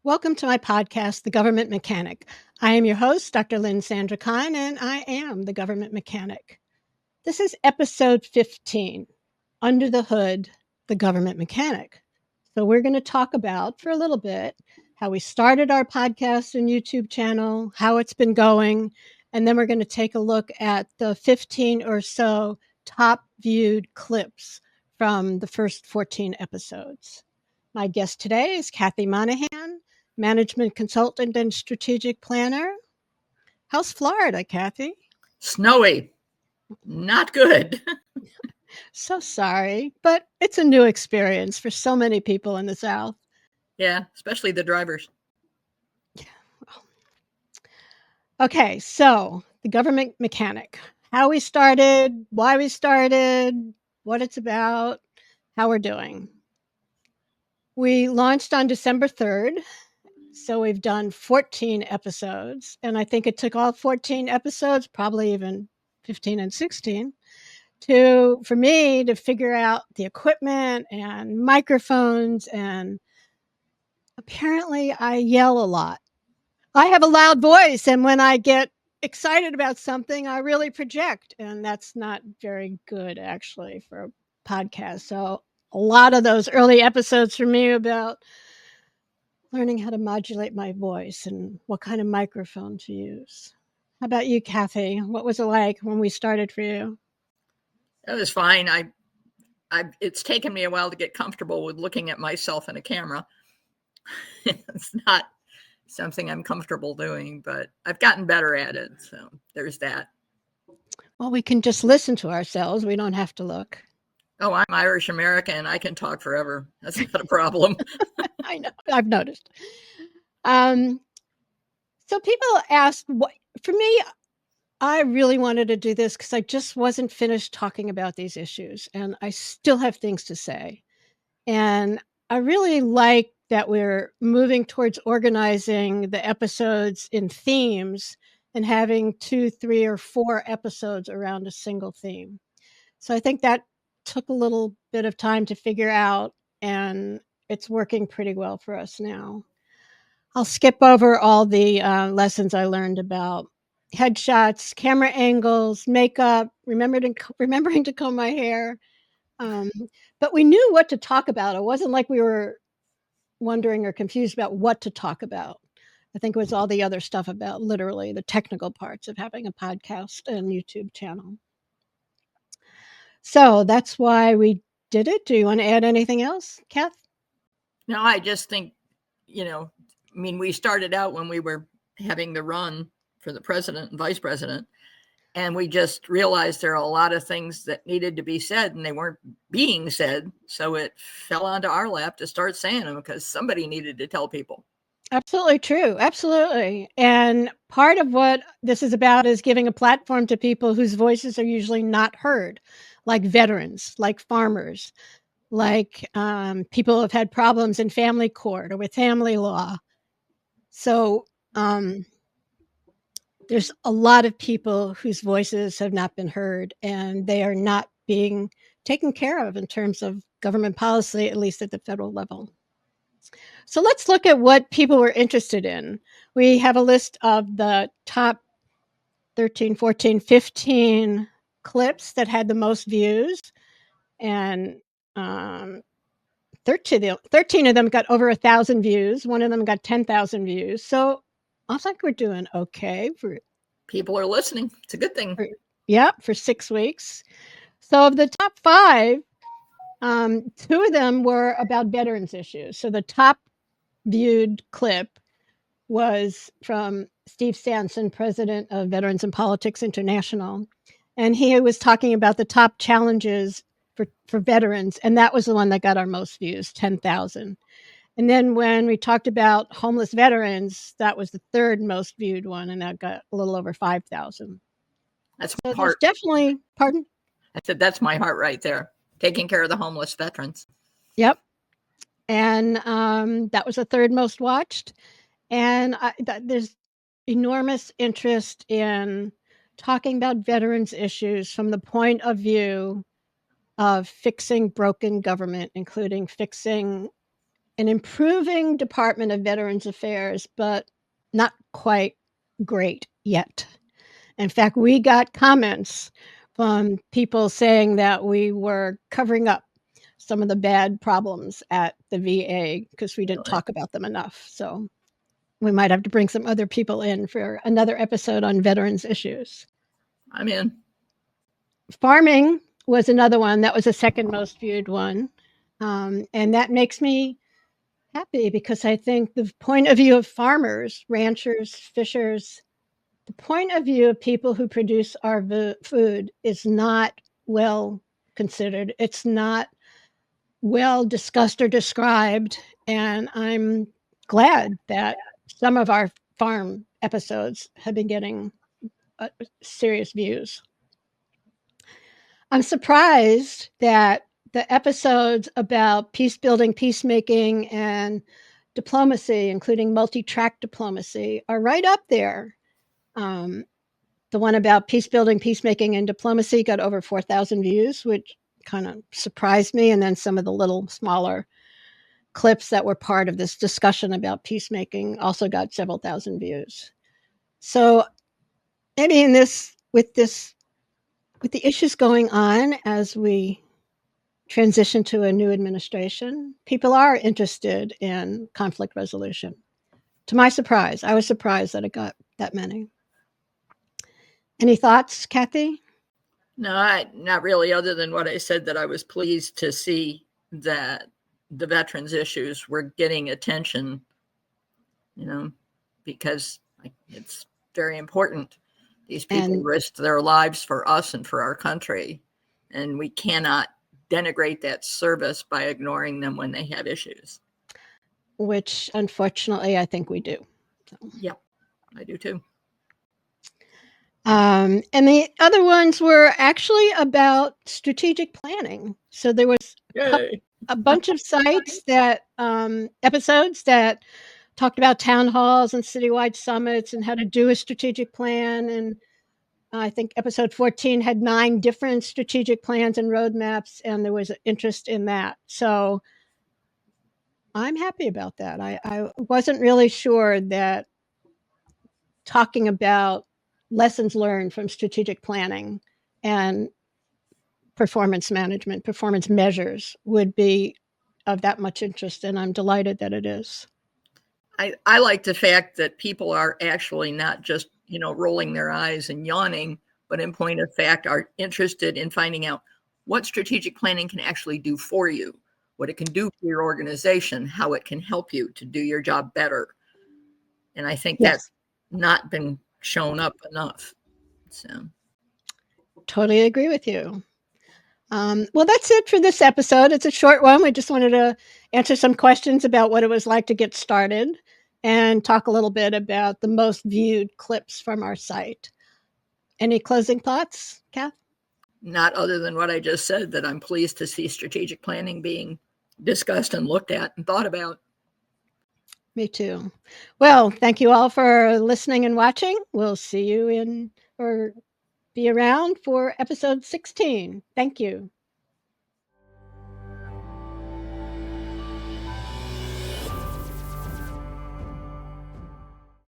Welcome to my podcast, The Government Mechanic. I am your host, Dr. Lynn Sandra Kahn, and I am the Government Mechanic. This is episode 15, Under the Hood, The Government Mechanic. So we're going to talk about, for a little bit, how we started our podcast and YouTube channel, how it's been going, and then we're going to take a look at the 15 or so top viewed clips from the first 14 episodes. My guest today is Kathleen Monahan, management consultant and strategic planner. How's Florida, Kathy? Snowy. Not good. So sorry, but it's a new experience for so many people in the South. Yeah, especially the drivers. Okay, so the Government Mechanic. How we started, why we started, what it's about, how we're doing. We launched on December 3rd. So we've done 14 episodes, and I think it took all 14 episodes, probably even 15 and 16, for me to figure out the equipment and microphones, and apparently I yell a lot. I have a loud voice, and when I get excited about something, I really project, and that's not very good actually for a podcast. So a lot of those early episodes for me about learning how to modulate my voice and what kind of microphone to use. How about you, Kathy? What was it like when we started for you? It was fine. It's taken me a while to get comfortable with looking at myself in a camera. It's not something I'm comfortable doing, but I've gotten better at it. So there's that. Well, we can just listen to ourselves. We don't have to look. Oh, I'm Irish American. I can talk forever. That's not a problem. I know. I've noticed. So people asked, for me, I really wanted to do this because I just wasn't finished talking about these issues, and I still have things to say. And I really like that we're moving towards organizing the episodes in themes and having 2, 3, or 4 episodes around a single theme. So I think that took a little bit of time to figure out, and it's working pretty well for us now. I'll skip over all the lessons I learned about headshots, camera angles, makeup, remembering to comb my hair. But we knew what to talk about. It wasn't like we were wondering or confused about what to talk about. I think it was all the other stuff about literally the technical parts of having a podcast and YouTube channel. So that's why we did it. Do you want to add anything else, Kath? No, I just think, we started out when we were having the run for the president and vice president, and we just realized there are a lot of things that needed to be said and they weren't being said. So it fell onto our lap to start saying them because somebody needed to tell people. Absolutely true. Absolutely. And part of what this is about is giving a platform to people whose voices are usually not heard, like veterans, like farmers, like people who have had problems in family court or with family law. So there's a lot of people whose voices have not been heard, and they are not being taken care of in terms of government policy, at least at the federal level. So let's look at what people were interested in. We have a list of the top 13, 14, 15 clips that had the most views, and 13 of them got over 1,000 views. One of them got 10,000 views. So I think we're doing okay. People are listening. It's a good thing. For 6 weeks. So of the top 5, 2 of them were about veterans issues. So the top viewed clip was from Steve Stanson, president of Veterans in Politics International. And he was talking about the top challenges for veterans. And that was the one that got our most views, 10,000. And then when we talked about homeless veterans, that was the third most viewed one. And that got a little over 5,000. That's my heart. Definitely, pardon? I said, that's my heart right there. Taking care of the homeless veterans. Yep. And that was the third most watched. And there's enormous interest in talking about veterans issues from the point of view of fixing broken government, including fixing an improving Department of Veterans Affairs, but not quite great yet. In fact, we got comments from people saying that we were covering up some of the bad problems at the VA because we didn't talk about them enough. So we might have to bring some other people in for another episode on veterans issues. I'm in. Farming was another one. That was the second most viewed one. And that makes me happy because I think the point of view of farmers, ranchers, fishers, the point of view of people who produce our food is not well considered. It's not well discussed or described. And I'm glad that some of our farm episodes have been getting serious views. I'm surprised that the episodes about peace building, peacemaking, and diplomacy, including multi-track diplomacy, are right up there. The one about peace building, peacemaking, and diplomacy got over 4,000 views, which kind of surprised me. And then some of the little smaller clips that were part of this discussion about peacemaking also got several thousand views. So, I mean, with the issues going on as we transition to a new administration, people are interested in conflict resolution. To my surprise, I was surprised that it got that many. Any thoughts, Kathy? No, not really, other than what I said, that I was pleased to see that the veterans issues were getting attention, because it's very important. These people risked their lives for us and for our country, and we cannot denigrate that service by ignoring them when they have issues. Which, unfortunately, I think we do. So. Yep, I do too. And the other ones were actually about strategic planning. So there was a bunch of sites that episodes that talked about town halls and citywide summits and how to do a strategic plan. And I think episode 14 had 9 different strategic plans and roadmaps, and there was interest in that. So I'm happy about that. I wasn't really sure that talking about lessons learned from strategic planning and performance management, performance measures would be of that much interest, and I'm delighted that it is. I like the fact that people are actually not just, rolling their eyes and yawning, but in point of fact are interested in finding out what strategic planning can actually do for you, what it can do for your organization, how it can help you to do your job better. And I think that's not been shown up enough. So totally agree with you. Well, that's it for this episode. It's a short one. We just wanted to answer some questions about what it was like to get started and talk a little bit about the most viewed clips from our site. Any closing thoughts, Kath? Not other than what I just said, that I'm pleased to see strategic planning being discussed and looked at and thought about. Me too. Well, thank you all for listening and watching. We'll see you or be around for episode 16. Thank you.